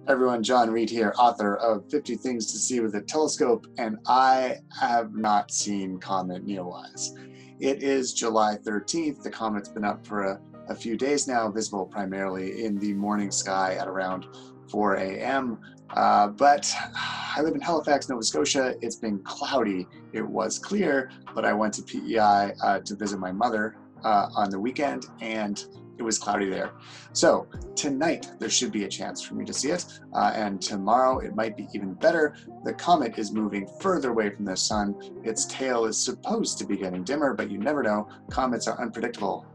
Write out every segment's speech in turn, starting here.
Everyone, John Reed here, author of 50 Things to See with a Telescope, and I have not seen Comet NEOWISE. It is July 13th. The comet's been up for a few days now, visible primarily in the morning sky at around 4 a.m. But I live in Halifax, Nova Scotia. It's been cloudy. It was clear, but I went to PEI to visit my mother on the weekend, and it was cloudy there. So tonight there should be a chance for me to see it, and tomorrow it might be even better. The comet is moving further away from the sun. Its tail is supposed to be getting dimmer, but you never know. Comets are unpredictable.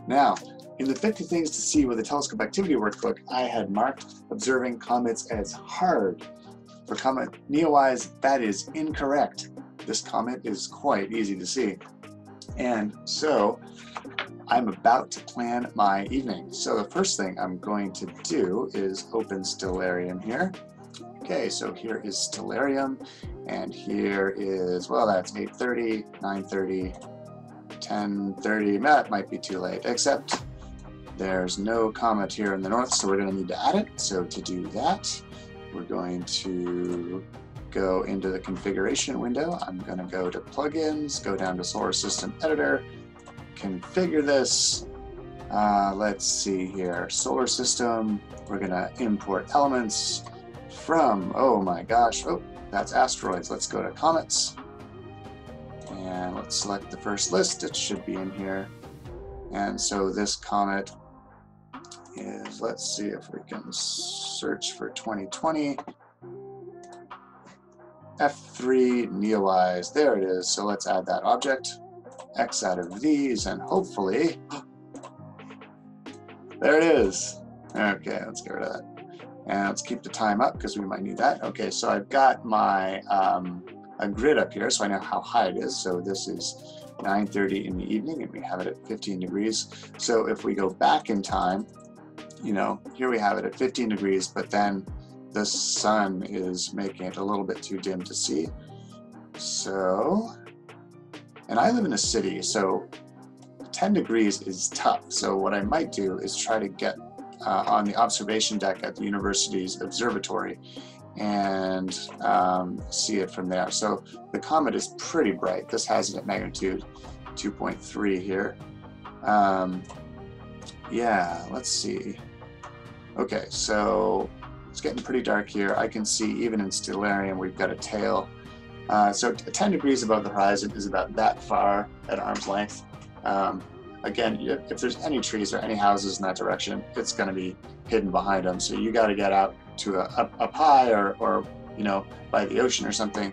Now, in the 50 Things to See with a Telescope activity workbook, I had marked observing comets as hard. For Comet NEOWISE, that is incorrect. This comet is quite easy to see. And so I'm about to plan my evening. So the first thing I'm going to do is open Stellarium here. Okay, so here is Stellarium, and here is, well, that's 8:30, 9:30, 10:30. That might be too late, except there's no comet here in the north, so we're going to need to add it. So to do that, we're going to go into the configuration window. I'm going to go to plugins, go down to Solar System Editor, configure this. Let's see here, solar system. We're going to import elements from, oh my gosh, oh, that's asteroids. Let's go to comets, and let's select the first list. It should be in here. And so this comet is, let's see if we can search for 2020. F3 NEOWISE, there it is. So let's add that object, X out of these, and hopefully, there it is. Okay, let's get rid of that. And let's keep the time up because we might need that. Okay, so I've got my a grid up here, so I know how high it is. So this is 9:30 in the evening, and we have it at 15 degrees. So if we go back in time, you know, here we have it at 15 degrees, but then the sun is making it a little bit too dim to see. So, and I live in a city, so 10 degrees is tough. So what I might do is try to get on the observation deck at the university's observatory and see it from there. So the comet is pretty bright. This has it at magnitude 2.3 here. Yeah, let's see. Okay, so it's getting pretty dark here. I can see even in Stellarium we've got a tail. So 10 degrees above the horizon is about that far at arm's length. Again, if there's any trees or any houses in that direction, it's going to be hidden behind them. So you got to get out to up high or you know, by the ocean or something,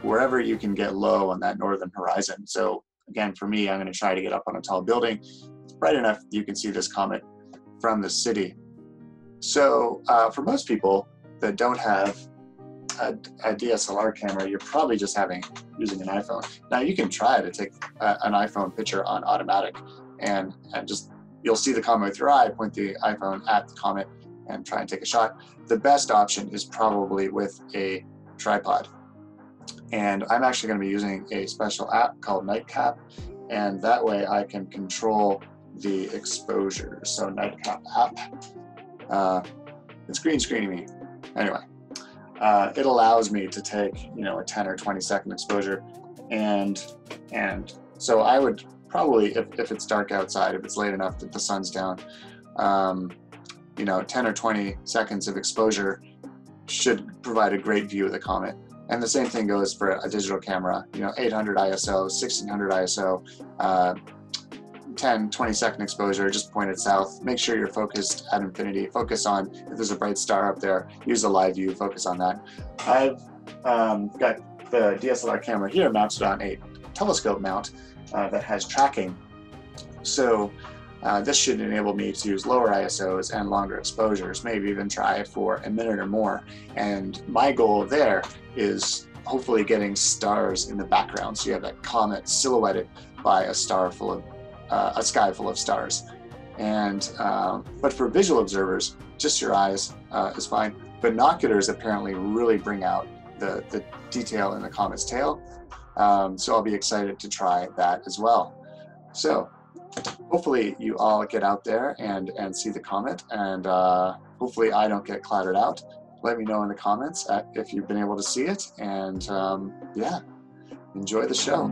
wherever you can get low on that northern horizon. So again, for me, I'm going to try to get up on a tall building. It's bright enough you can see this comet from the city. So for most people that don't have a DSLR camera, you're probably just using an iPhone. Now you can try to take an iPhone picture on automatic, and just, you'll see the comet with your eye, point the iPhone at the comet and try and take a shot. The best option is probably with a tripod. And I'm actually going to be using a special app called Nightcap, and that way I can control the exposure. So Nightcap app, it's green screening me. Anyway, it allows me to take, you know, a 10 or 20 second exposure, and so I would probably, if it's dark outside, if it's late enough that the sun's down, you know, 10 or 20 seconds of exposure should provide a great view of the comet. And the same thing goes for a digital camera, you know, 800 ISO, 1600 ISO, 10, 20 second exposure, just point it south. Make sure you're focused at infinity. Focus on, if there's a bright star up there, use the live view, focus on that. I've got the DSLR camera here mounted on a telescope mount that has tracking. So this should enable me to use lower ISOs and longer exposures, maybe even try for a minute or more. And my goal there is hopefully getting stars in the background, so you have that comet silhouetted by a star full of a sky full of stars. And but for visual observers, just your eyes is fine. Binoculars apparently really bring out the detail in the comet's tail. So I'll be excited to try that as well. So hopefully you all get out there and see the comet, and Hopefully I don't get clouded out. Let me know in the comments if you've been able to see it, and yeah, enjoy the show.